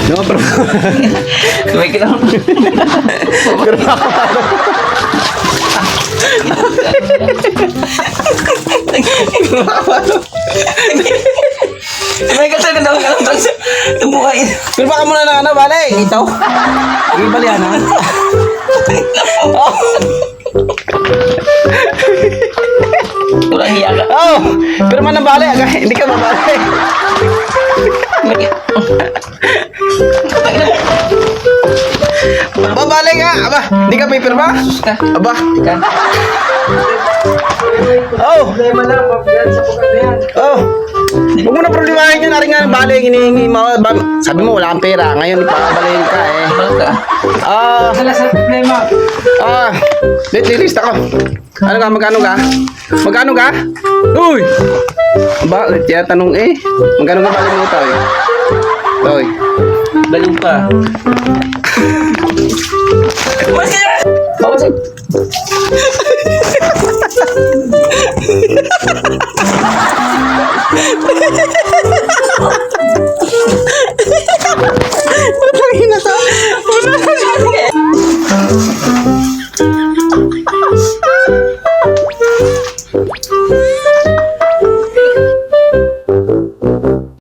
No, pero... May kita. May kasi ka daw ka lang tumukain. Pero baka muna na ano, bale, ito. Ibali yan, ha? Walang hiya ka. Oh, pero man ang bale, hindi ka mabale. Babale nga, aba, hindi ka paper ba? Aba, Ika. oh, Problema lang, pagyan sa pugat na yan. oh. Huwag mo na problemahin yun, narin nga ng bale, hinihingi mo. Sabi mo, wala kang pera, ngayon ipapabalayin ka eh. Mahal ka. Dala sa problema. List ako. Ano ka, magkano ka? Magkano ka? Uy! Ba, tanong eh. Magkano ka balik mo ito eh? Toy. Baliw pa. Mas ka! Bawasin.